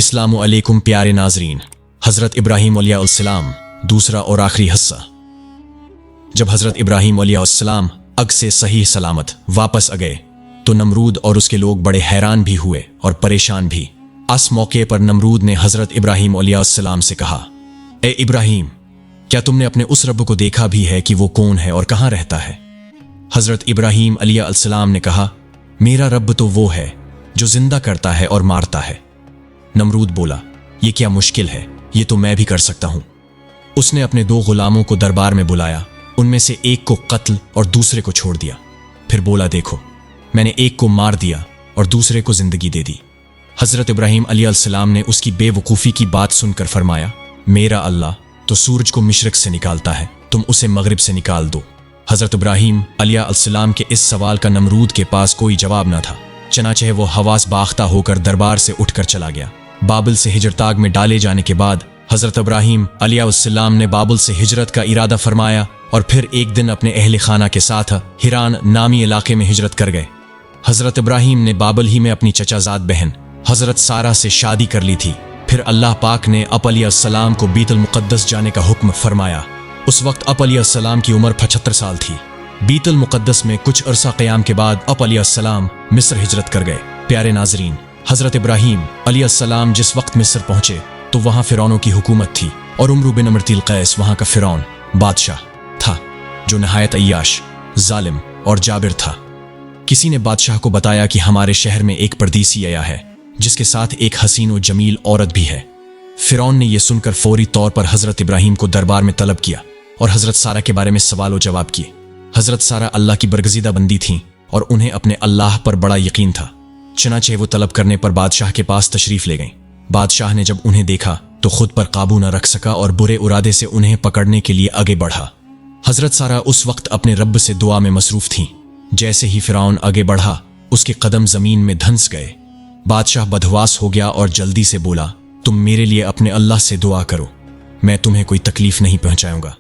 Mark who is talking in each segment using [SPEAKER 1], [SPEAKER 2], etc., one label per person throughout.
[SPEAKER 1] अस्सलामु अलैकुम प्यारे नाजरीन। हज़रत इब्राहीम अलैहिस्सलाम दूसरा और आखिरी हिस्सा। जब हज़रत इब्राहीम अलैहिस्सलाम अग से सही सलामत वापस आ गए तो नमरूद और उसके लोग बड़े हैरान भी हुए और परेशान भी। इस मौके पर नमरूद ने हज़रत इब्राहीम अलैहिस्सलाम से कहा, ए इब्राहीम, क्या तुमने अपने उस रब को देखा भी है कि वो कौन है और कहाँ रहता है? हज़रत इब्राहीम अलैहिस्सलाम ने कहा, मेरा रब तो वो है जो जिंदा करता है और मारता है। नमरूद बोला, ये क्या मुश्किल है, ये तो मैं भी कर सकता हूं। उसने अपने दो गुलामों को दरबार में बुलाया, उनमें से एक को कत्ल और दूसरे को छोड़ दिया। फिर बोला, देखो, मैंने एक को मार दिया और दूसरे को जिंदगी दे दी। हज़रत इब्राहीम अलैहिस्सलाम ने उसकी बेवकूफ़ी की बात सुनकर फरमाया, मेरा अल्लाह तो सूरज को मशरिक से निकालता है, तुम उसे मगरिब से निकाल दो। हज़रत इब्राहीम अलैहिस्सलाम के इस सवाल का नमरूद के पास कोई जवाब न था। चनाचे वो हवास बाख्ता होकर दरबार से उठकर चला गया। बाबिल से हिजरताग में डाले जाने के बाद हज़रत इब्राहीम अलैहिस्सलाम ने बाबिल से हिजरत का इरादा फरमाया और फिर एक दिन अपने अहले खाना के साथ हिरान नामी इलाके में हिजरत कर गए। हज़रत इब्राहीम ने बाबिल ही में अपनी चचाजाद बहन हज़रत सारा से शादी कर ली थी। फिर अल्लाह पाक ने आप अलैहिस्सलाम को बीतुल मुक़द्दस जाने का हुक्म फरमाया। उस वक्त आप अलैहिस्सलाम की उम्र 75 साल थी। बीतुल मुक़द्दस में कुछ अरसा क़याम के बाद आप अलैहिस्सलाम मिस्र हिजरत कर गए। प्यारे नाजरीन, हज़रत इब्राहीम अलैहिस्सलाम जिस वक्त मिस्र पहुंचे तो वहां फ़िरौनों की हुकूमत थी और उम्र बिन अमरतिल कैस वहां का फ़िरौन बादशाह था जो नहायत अय्याश, जालिम और जाबिर था। किसी ने बादशाह को बताया कि हमारे शहर में एक परदेसी आया है जिसके साथ एक हसीन और जमील औरत भी है। फ़िरौन ने यह सुनकर फौरी तौर पर हज़रत इब्राहीम को दरबार में तलब किया और हज़रत सारा के बारे में सवाल और जवाब किए। हज़रत सारा अल्लाह की बरगज़ीदा बंदी थीं और उन्हें अपने अल्लाह पर बड़ा यकीन था। चनाचे वो तलब करने पर बादशाह के पास तशरीफ ले गईं। बादशाह ने जब उन्हें देखा तो खुद पर काबू न रख सका और बुरे इरादे से उन्हें पकड़ने के लिए आगे बढ़ा। हज़रत सारा उस वक्त अपने रब से दुआ में मसरूफ थीं। जैसे ही फ़िरौन आगे बढ़ा, उसके कदम जमीन में धंस गए। बादशाह बदहवास हो गया और जल्दी से बोला, तुम मेरे लिए अपने अल्लाह से दुआ करो, मैं तुम्हें कोई तकलीफ नहीं पहुंचाऊंगा।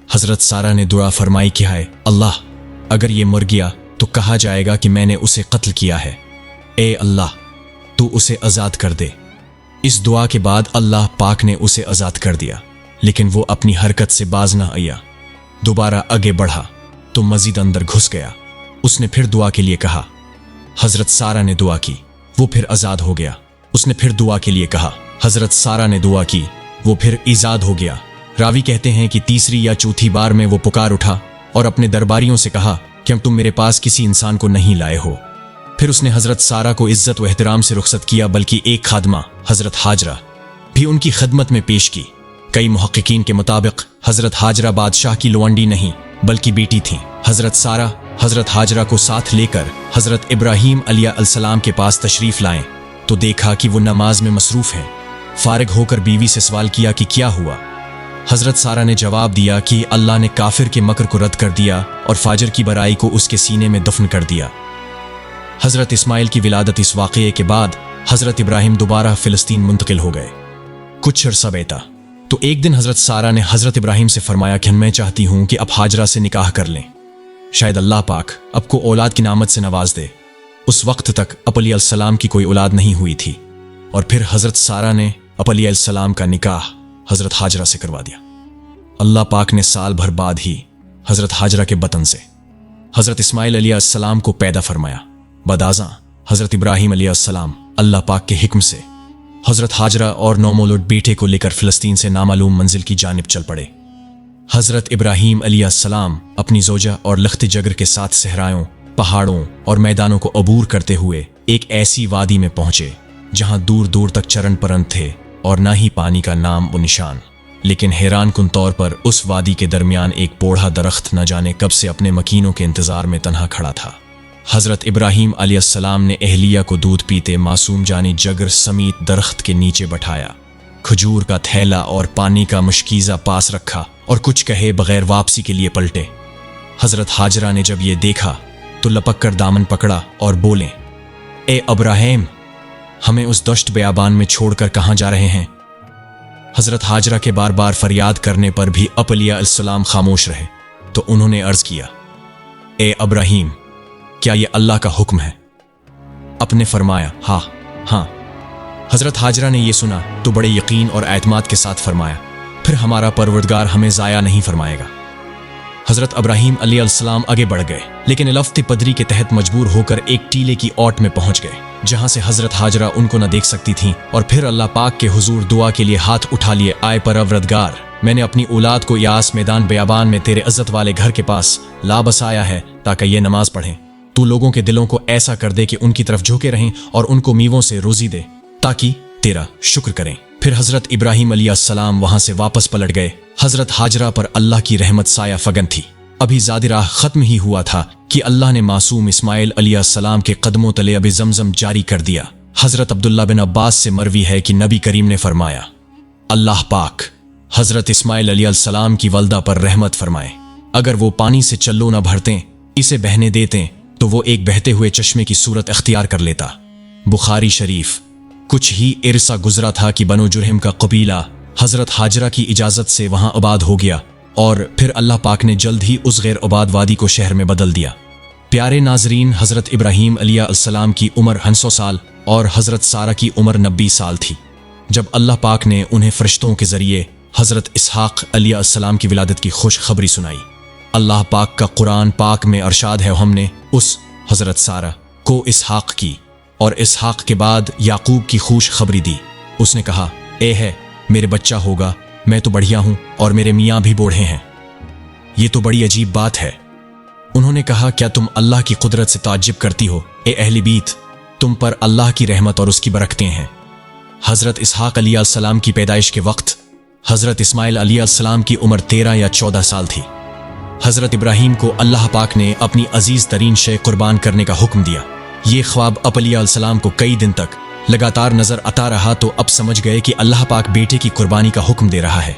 [SPEAKER 1] हज़रत सारा ने दुआ फरमाई कि हाय अल्लाह, अगर ये मर गया तो कहा जाएगा कि मैंने उसे कत्ल किया है। ए अल्लाह, तू उसे आज़ाद कर दे। इस दुआ के बाद अल्लाह पाक ने उसे आज़ाद कर दिया, लेकिन वो अपनी हरकत से बाज ना आया। दोबारा आगे बढ़ा तो मजीद अंदर घुस गया। उसने फिर दुआ के लिए कहा। हज़रत सारा ने दुआ की, वो फिर आज़ाद हो गया। उसने फिर दुआ के लिए कहा। हज़रत सारा ने दुआ की, वो फिर आज़ाद हो गया। रावी कहते हैं कि तीसरी या चौथी बार में वो पुकार उठा और अपने दरबारियों से कहा कि तुम मेरे पास किसी इंसान को नहीं लाए हो। फिर उसने हज़रत सारा को इज्जत व एहतराम से रुखसत किया, बल्कि एक खादमा हज़रत हाजरा भी उनकी खिदमत में पेश की। कई मुहक्किकीन के मुताबिक हज़रत हाजरा बादशाह की लुवंडी नहीं बल्कि बेटी थीं। हज़रत सारा हज़रत हाजरा को साथ लेकर हज़रत इब्राहीम अलैहिस्सलाम के पास तशरीफ़ लाएं तो देखा कि वो नमाज में मसरूफ़ हैं। फारिग होकर बीवी से सवाल किया कि क्या हुआ। हज़रत सारा ने जवाब दिया कि अल्लाह ने काफिर के मकर को रद्द कर दिया और फाजर की बराई को उसके सीने में दफन कर दिया। हज़रत इस्माइल की विलादत इस वाक़ये के बाद हज़रत इब्राहीम दोबारा फ़िलिस्तीन मुंतकिल हो गए। कुछ अरसा बीता तो एक दिन हज़रत सारा ने हज़रत इब्राहीम से फरमाया कि मैं चाहती हूँ कि अब हाजरा से निकाह कर लें, शायद अल्लाह पाक आपको औलाद की नामत से नवाज दे। उस वक्त तक आप अलैहिस्सलाम की कोई औलाद नहीं हुई थी और फिर हज़रत सारा ने आप अलैहिस्सलाम का निकाह हज़रत हाजरा से करवा दिया। अल्लाह पाक ने साल भर बाद ही हज़रत हाजरा के बतन से हज़रत इस्माइल अलैहिस्सलाम को पैदा फरमाया। बदाज़ा हज़रत इब्राहीम अलैहिस्सलाम अल्लाह पाक के हिक्म से हज़रत हाजरा और नौमौलूद बेटे को लेकर फ़िलिस्तीन से नामालूम मंजिल की जानिब चल पड़े। हज़रत इब्राहीम अलैहिस्सलाम अपनी ज़ौजा और लख्त जगर के साथ सहराओं, पहाड़ों और मैदानों को अबूर करते हुए एक ऐसी वादी में पहुंचे जहां दूर दूर तक चरण परंत थे और ना ही पानी का नाम व निशान। लेकिन हैरान कुन तौर पर उस वादी के दरमियान एक बूढ़ा दरख्त न जाने कब से अपने मकीनों के इंतजार में तन्हा खड़ा था। हज़रत इब्राहीम अलैहिस्सलाम ने अहलिया को दूध पीते मासूम जानी जगर समीत दरख्त के नीचे बैठाया, खजूर का थैला और पानी का मुश्कीज़ा पास रखा और कुछ कहे बगैर वापसी के लिए पलटे। हज़रत हाजरा ने जब ये देखा तो लपक कर दामन पकड़ा और बोले, ए इब्राहीम, हमें उस दश्त बयाबान में छोड़कर कहाँ जा रहे हैं? हज़रत हाजरा के बार बार फरियाद करने पर भी आप अलैहिस्सलाम खामोश रहे तो उन्होंने अर्ज़ किया, ए इब्राहीम, क्या ये अल्लाह का हुक्म है? आपने फरमाया, हाँ हाँ। हजरत हाजरा ने यह सुना तो बड़े यकीन और एतमाद के साथ फरमाया, फिर हमारा परवरदिगार हमें ज़ाया नहीं फरमाएगा। हजरत इब्राहीम अलैहिस्सलाम आगे बढ़ गए, लेकिन लफ्त पदरी के तहत मजबूर होकर एक टीले की ओट में पहुंच गए, जहां से हजरत हाजरा उनको न देख सकती थीं, और फिर अल्लाह पाक के हुजूर दुआ के लिए हाथ उठा लिए, आए परवरदिगार, मैंने अपनी औलाद को यास मैदान बयाबान में तेरे इज्जत वाले घर के पास ला बसाया है ताकि ये नमाज पढ़ें। तू लोगों के दिलों को ऐसा कर दे कि उनकी तरफ झुके रहें और उनको मीवों से रोजी दे ताकि तेरा शुक्र करें। फिर हजरत इब्राहीम अलैहिस्सलाम वहां से वापस पलट गए। हजरत हाजरा पर अल्लाह की रहमत साया फगन थी। अभी ज़ादी राह खत्म ही हुआ था कि अल्लाह ने मासूम इस्माइल अलैहिस्सलाम के कदमों तले अभी जमजम जारी कर दिया। हजरत अब्दुल्ला बिन अब्बास से मरवी है कि नबी करीम ने फरमाया, अल्लाह पाक हजरत इस्माइल अलैहिस्सलाम की वल्दा पर रहमत फरमाए, अगर वो पानी से चल्लो न भरते, इसे बहने देते, तो वो एक बहते हुए चश्मे की सूरत अख्तियार कर लेता। बुखारी शरीफ। कुछ ही इरसा गुजरा था कि बनो जुरहिम का कबीला हजरत हाजरा की इजाजत से वहां आबाद हो गया, और फिर अल्लाह पाक ने जल्द ही उस गैर आबाद वादी को शहर में बदल दिया। प्यारे नाजरीन, हजरत इब्राहीम अलैहिस्सलाम की उम्र 100 साल और हजरत सारा की उम्र 90 साल थी जब अल्लाह पाक ने उन्हें फरिश्तों के जरिए हजरत इसहाक अलैहिस्सलाम की विलादत की खुशखबरी सुनाई। अल्लाह पाक का कुरान पाक में अरशाद है, हमने उस हजरत सारा को इसहाक की और इसहाक के बाद याकूब की खुशखबरी दी। उसने कहा, ए है मेरे बच्चा होगा, मैं तो बढ़िया हूं और मेरे मियाँ भी बूढ़े हैं। ये तो बड़ी अजीब बात है। उन्होंने कहा, क्या तुम अल्लाह की कुदरत से ताज्जुब करती हो? ए अहले बीत, तुम पर अल्लाह की रहमत और उसकी बरकतें हैं। हजरत इसहाक अलैहिस्सलाम की पैदाइश के वक्त हजरत इस्माइल अलैहिस्सलाम की उम्र 13 या 14 साल थी। हजरत इब्राहीम को अल्लाह पाक ने अपनी अजीज तरीन शे कुर्बान करने का हुक्म दिया। ये ख्वाब आप अलैहिस्सलाम को कई दिन तक लगातार नजर आता रहा, तो अब समझ गए कि अल्लाह पाक बेटे की कुर्बानी का हुक्म दे रहा है।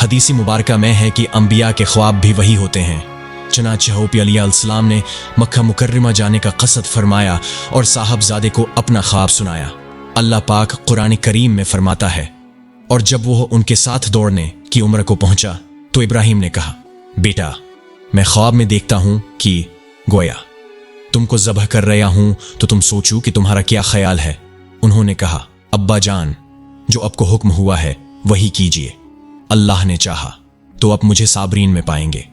[SPEAKER 1] हदीसी मुबारका में है कि अंबिया के ख्वाब भी वही होते हैं। चनाचे हूप अलैहिस्सलाम ने मक्का मुकर्रमा जाने का कसद फरमाया और साहबजादे को अपना ख्वाब सुनाया। अल्लाह पाक कुरान करीम में फरमाता है, और जब वो उनके साथ दौड़ने की उम्र को पहुंचा तो इब्राहीम ने कहा, बेटा मैं ख्वाब में देखता हूं कि गोया तुमको ज़बह कर रहा हूं, तो तुम सोचो कि तुम्हारा क्या ख्याल है। उन्होंने कहा, अब्बा जान, जो आपको हुक्म हुआ है वही कीजिए। अल्लाह ने चाहा तो अब मुझे साबरीन में पाएंगे।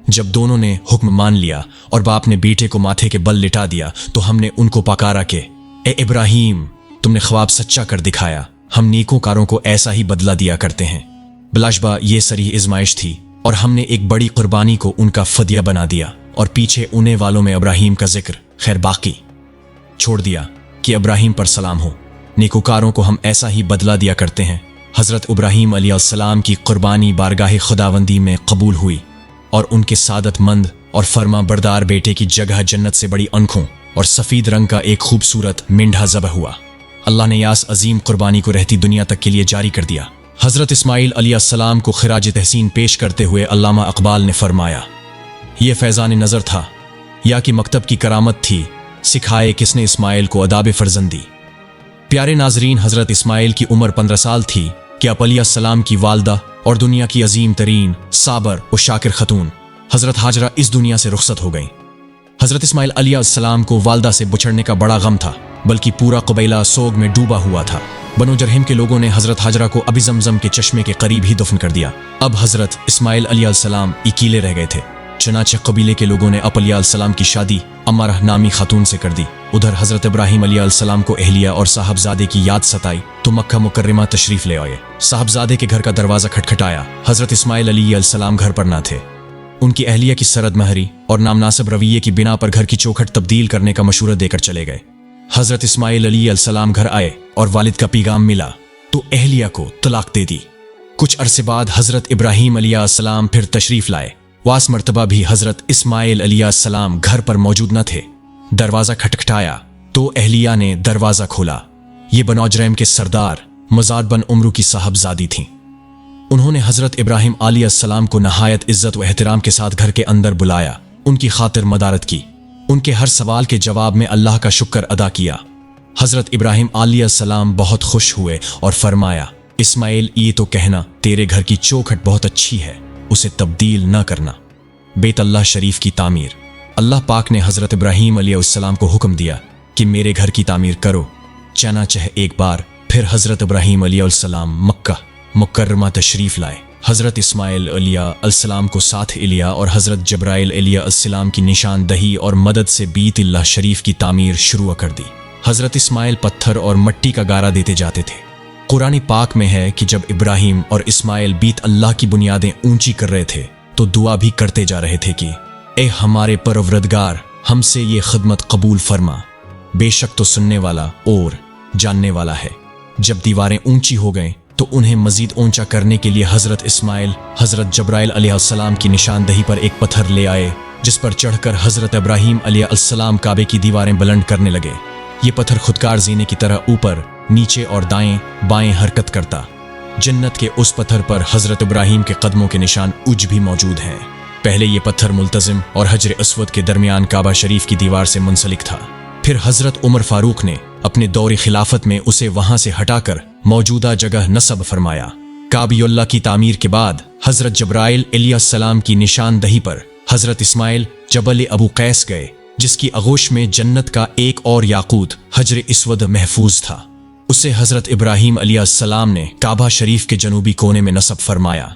[SPEAKER 1] जब दोनों ने हुक्म मान लिया और बाप ने बेटे को माथे के बल लिटा दिया, तो हमने उनको पकारा के, ए इब्राहीम, तुमने ख्वाब सच्चा कर दिखाया। हम नेकोकारों को ऐसा ही बदला दिया करते हैं। बिलाशबा ये सरी आजमाइश थी और हमने एक बड़ी कुर्बानी को उनका फदिया बना दिया और पीछे उन्हें वालों में इब्राहीम का जिक्र खैर बाकी छोड़ दिया कि इब्राहीम पर सलाम हो। नेकोकारों को हम ऐसा ही बदला दिया करते हैं। हजरत इब्राहीम अलैहिस्सलाम की कुर्बानी बारगाह खुदावंदी में कबूल हुई और उनके सादतमंद और फर्मा बरदार बेटे की जगह जन्नत से बड़ी आंखों और सफेद रंग का एक खूबसूरत मेंढा ज़बह हुआ। अल्लाह ने यास अजीम कुर्बानी को रहती दुनिया तक के लिए जारी कर दिया। हजरत इस्माइल अलैहिस्सलाम को खिराज तहसीन पेश करते हुए अल्लामा इकबाल ने फरमाया, यह फैज़ान नज़र था या कि मकतब की करामत थी, सिखाए किसने इस्माइल को अदाब फर्जंदी। प्यारे नाजरीन, हजरत इस्माइल की उम्र 15 साल थी कि आप अलैहिस्सलाम की वालदा और दुनिया की अजीम तरीन साबर और शाकिर खतून हजरत हाजरा इस दुनिया से रुखसत हो गई। हजरत इस्माइल अलैहिस्सलाम को वालदा से बुछड़ने का बड़ा गम था, बल्कि पूरा कबीला सोग में डूबा हुआ था। बनो जरहिम के लोगों ने हजरत हाजरा को अभी जमजम के चश्मे के करीब ही दफन कर दिया। अब हजरत इस्माइल अलैहिस्सलाम अकेले रह गए थे। चनाचे कबीले के लोगों ने आप अलैहिस्सलाम की शादी अम्मारा नामी खातून से कर दी। उधर हजरत इब्राहीम अलैहिस्सलाम को एहलिया और साहबजादे की याद सताई तो मक्का मुकर्रमा तशरीफ ले आए। साहबजादे के घर का दरवाजा खटखटाया। हजरत इस्माइल अलैहिस्सलाम घर पर ना थे। उनकी एहलिया की सरद महरी और नामनासिब रवैये की बिना पर घर की चौखट तब्दील करने का मशूरा देकर चले गए। हजरत इस्माइल अलैहिस्सलाम घर आए और वालिद का पैगाम मिला तो एहलिया को तलाक दे दी। कुछ अरसे बाद हजरत इब्राहीम अलैहिस्सलाम फिर तशरीफ लाए। वास मर्तबा भी हजरत इस्माइल अलैहिस्सलाम घर पर मौजूद न थे। दरवाजा खटखटाया तो एहलिया ने दरवाजा खोला। ये बनौजरैम के सरदार मजाद बन उम्रू की साहबजादी थीं। उन्होंने हजरत इब्राहीम अलैहिस्सलाम को नहायत इज्जत व एहतराम के साथ घर के अंदर बुलाया, उनकी खातिर मदारत की, उनके हर सवाल के जवाब में अल्लाह का शुक्र अदा किया। हजरत इब्राहीम अलैहिस्सलाम बहुत खुश हुए और फरमाया, इस्माइल, ये तो कहना तेरे घर की चौखट बहुत अच्छी है, उसे तब्दील न करना। बेत अल्लाह शरीफ की तामीर। अल्लाह पाक ने हजरत इब्राहीम अलैहिस्सलाम को हुक्म दिया कि मेरे घर की तामीर करो। चनाचे एक बार फिर हज़रत इब्राहीम अलैहिस्सलाम मक्का मुकर्रमा तशरीफ़ लाए। हज़रत इस्माइल अलैहिस्सलाम को साथ लिया और हज़रत जब्राइल अलैहिस्सलाम की निशानदही और मदद से बीत-उल्लाह शरीफ की तामीर शुरू कर दी। हज़रत इस्माइल पत्थर और मिट्टी का गारा देते जाते थे। कुरान पाक में है कि जब इब्राहीम और इस्माइल बीत अल्लाह की बुनियादें ऊंची कर रहे थे तो दुआ भी करते जा रहे थे कि ए हमारे परवरदिगार, हमसे ये खिदमत कबूल फरमा, बेशक तो सुनने वाला और जानने वाला है। जब दीवारें ऊंची हो गईं तो उन्हें मजीद ऊंचा करने के लिए हज़रत इस्माइल हज़रत जब्राइल अलैहिस्सलाम की निशानदही पर एक पत्थर ले आए, जिस पर चढ़कर हज़रत इब्राहीम अलैहिस्सलाम काबे की दीवारें बुलंद करने लगे। ये पत्थर खुदकार जीने की तरह ऊपर नीचे और दाएं बाएं हरकत करता। जन्नत के उस पत्थर पर हज़रत इब्राहीम के कदमों के निशान उज भी मौजूद हैं। पहले ये पत्थर मुल्तज़िम और हजर अस्वद के दरमियान काबा शरीफ की दीवार से मुंसलिक था। फिर हज़रत उमर फारूक ने अपने दौर खिलाफत में उसे वहां से हटाकर मौजूदा जगह नस्ब फरमाया। काबियुल्लाह की तामीर के बाद हज़रत जब्राइल अलैहिस्सलाम की निशानदही पर हज़रत इस्माइल जबल अबू कैस गए, जिसकी आगोश में जन्नत का एक और याकूत हजर अस्वद महफूज था। उसे हज़रत इब्राहीम अलैहिस्सलाम ने काबा शरीफ के जनूबी कोने में नस्ब फरमाया।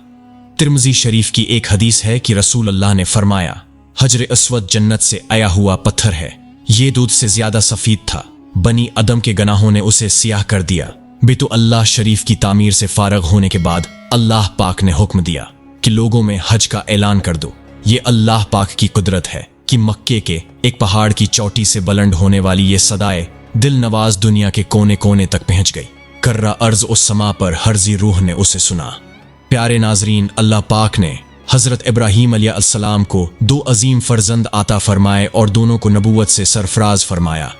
[SPEAKER 1] तिर्मिज़ी शरीफ की एक हदीस है कि रसूल अल्लाह ने फरमाया, हजर अस्वद जन्नत से आया हुआ पत्थर है, ये दूध से ज्यादा सफीद था। बनी अदम के गनाहों ने उसे सियाह कर दिया। बेतु अल्लाह शरीफ की तामीर से फारग होने के बाद अल्लाह पाक ने हुक्म दिया कि लोगों में हज का ऐलान कर दो। ये अल्लाह पाक की कुदरत है कि मक्के के एक पहाड़ की चोटी से बुलंद होने वाली ये सदाए दिल नवाज दुनिया के कोने कोने तक पहुंच गई। कर्रा अर्ज उस समा पर हर्जी रूह ने उसे सुना। प्यारे नाजरीन, अल्लाह पाक ने हज़रत इब्राहीम अलैहिस्सलाम को दो अजीम फर्जंद आता फरमाए और दोनों को नबूवत से सरफराज फरमाया।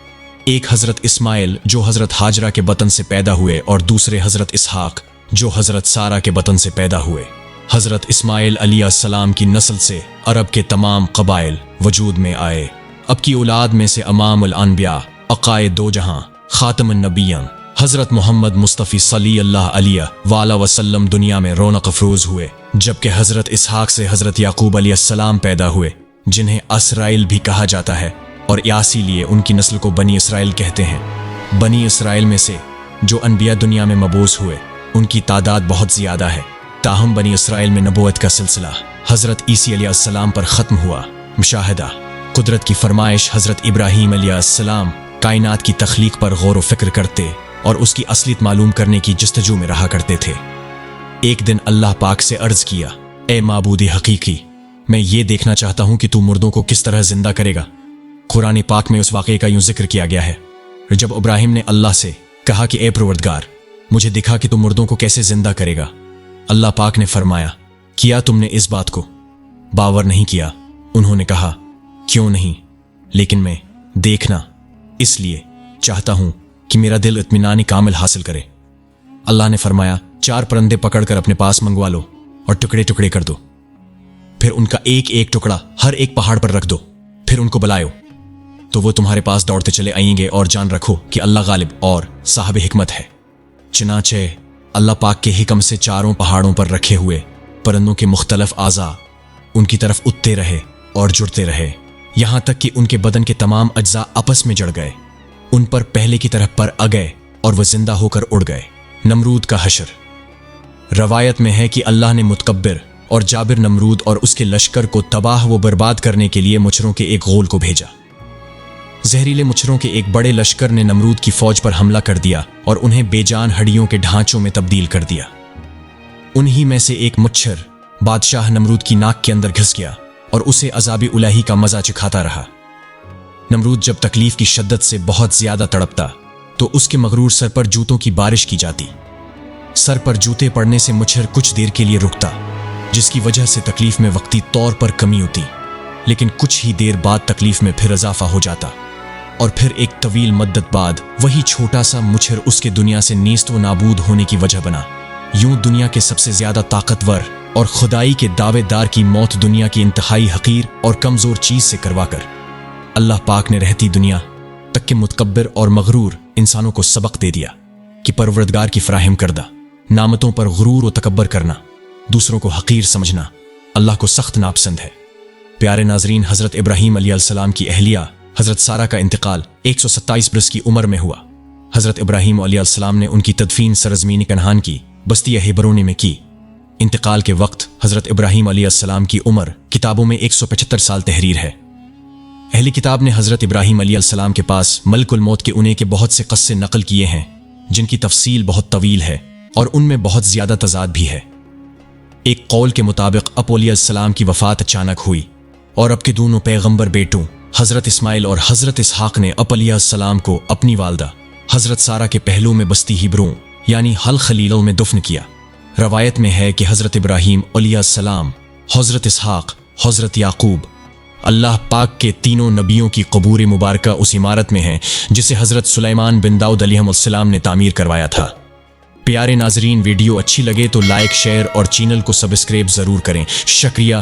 [SPEAKER 1] एक हज़रत इस्माइल जो हज़रत हाजरा के बतन से पैदा हुए और दूसरे हज़रत इसहाक जो हज़रत सारा के बतन से पैदा हुए। हज़रत इस्माइल अलैहिस्सलाम की नस्ल से अरब के तमाम कबाइल वजूद में आए। अब की औलाद में से अमामुल अनबिया अकाए दो जहां खातमुन नबिय्यीन हज़रत मोहम्मद मुस्तफ़ी सल्लल्लाहु अलैहि वसल्लम दुनिया में रौनक अफरोज हुए, जबकि हज़रत इसहाक से हज़रत याकूब अलैहिस्सलाम पैदा हुए, जिन्हें असराइल भी कहा जाता है, और इसीलिए उनकी नस्ल को बनी इसराइल कहते हैं। बनी इसराइल में से जो अनबिया दुनिया में मबूस हुए उनकी तादाद बहुत ज़्यादा है। ताहम बनी इसराइल में नबूवत का सिलसिला हज़रत ईसा अलैहिस्सलाम पर ख़त्म हुआ। मुशाहिदा कुदरत की फरमाइश हज़रत इब्राहीम अलैहिस्सलाम कायनात की तख्लीक पर गौर व फिक्र करते और उसकी असलियत मालूम करने की जस्तजू में रहा करते थे। एक दिन अल्लाह पाक से अर्ज किया, ए माबूद हकीकी, मैं ये देखना चाहता हूं कि तू मुर्दों को किस तरह जिंदा करेगा। कुरान पाक में उस वाक़े का यूं जिक्र किया गया है जब इब्राहीम ने अल्लाह से कहा कि ए परवरदिगार, मुझे दिखा कि तू मुर्दों को कैसे जिंदा करेगा। अल्लाह पाक ने फरमाया, किया तुमने इस बात को? बावर नहीं किया। उन्होंने कहा, क्यों नहीं, लेकिन मैं देखना इसलिए चाहता हूं कि मेरा दिल इत्मीनान कामिल हासिल करे। अल्लाह ने फरमाया, 4 परिंदे पकड़कर अपने पास मंगवा लो और टुकड़े टुकड़े कर दो, फिर उनका एक एक टुकड़ा हर एक पहाड़ पर रख दो, फिर उनको बुलाओ तो वो तुम्हारे पास दौड़ते चले आएंगे, और जान रखो कि अल्लाह गालिब और साहिब हिकमत है। चनाचे अल्लाह पाक के हिक्म से 4 पहाड़ों पर रखे हुए परिंदों के मुख्तलिफ आज़ा उनकी तरफ उठते रहे और जुड़ते रहे, यहां तक कि उनके बदन के तमाम अज्जा आपस में जड़ गए, उन पर पहले की तरह पर आ गए और वह जिंदा होकर उड़ गए। नमरूद का हशर। रवायत में है कि अल्लाह ने मुतकब्बिर और जाबिर नमरूद और उसके लश्कर को तबाह व बर्बाद करने के लिए मुछरों के एक गोल को भेजा। जहरीले मुछरों के एक बड़े लश्कर ने नमरूद की फौज पर हमला कर दिया और उन्हें बेजान हड्डियों के ढांचों में तब्दील कर दिया। उन्हीं में से एक मुच्छर बादशाह नमरूद की नाक के अंदर घुस गया और उसे अज़ाबी उलाही का मजा चिखाता रहा। नमरूद जब तकलीफ की शिद्दत से बहुत ज्यादा तड़पता तो उसके मगरूर सर पर जूतों की बारिश की जाती। सर पर जूते पड़ने से मुच्छर कुछ देर के लिए रुकता, जिसकी वजह से तकलीफ में वक्ती तौर पर कमी होती, लेकिन कुछ ही देर बाद तकलीफ में फिर इजाफा हो जाता और फिर एक तवील मद्दत बाद वही छोटा सा मुच्छर उसके दुनिया से नीस्त व नाबूद होने की वजह बना। यूं दुनिया के सबसे ज्यादा ताकतवर और खुदाई के दावेदार की मौत दुनिया की इंतहाई हकीर और कमजोर चीज से करवाकर अल्लाह पाक ने रहती दुनिया तक के मुतकब्बिर और मगरूर इंसानों को सबक दे दिया कि परवरदिगार की फराहम करदा नामतों पर गुरूर व तकब्बर करना, दूसरों को हकीर समझना अल्लाह को सख्त नापसंद है। प्यारे नाजरीन, हज़रत इब्राहीम अलैहिस्सलाम की अहलिया हज़रत सारा का इंतकाल 127 बरस की उम्र में हुआ। حضرت ابراہیم علیہ السلام نے ان کی تدفین سرزمین کنعان کی بستی ہیبرون میں کی۔ انتقال کے وقت حضرت ابراہیم علیہ السلام کی عمر کتابوں میں 175 سال تحریر ہے۔ اہلی کتاب نے حضرت ابراہیم علیہ السلام کے پاس ملک الموت کے انے کے بہت سے قصے نقل کیے ہیں، جن کی تفصیل بہت طویل ہے اور ان میں بہت زیادہ تضاد بھی ہے۔ ایک قول کے مطابق اب علیہ السلام کی وفات اچانک ہوئی اور اب کے دونوں پیغمبر بیٹوں حضرت اسماعیل اور حضرت اسحاق نے اب علیہ السلام کو اپنی والدہ حضرت سارہ کے پہلو میں بستی ہیبرون یعنی حل خلیل میں دفن کیا۔ روایت میں ہے کہ حضرت ابراہیم علیہ السلام، حضرت اسحاق، حضرت یعقوب، اللہ پاک کے تینوں نبیوں کی قبور مبارکہ اس عمارت میں ہیں جسے حضرت سلیمان بن داؤد علیہ السلام نے تعمیر کروایا تھا۔ پیارے ناظرین، ویڈیو اچھی لگے تو لائک، شیئر اور چینل کو سبسکرائب ضرور کریں۔ شکریہ۔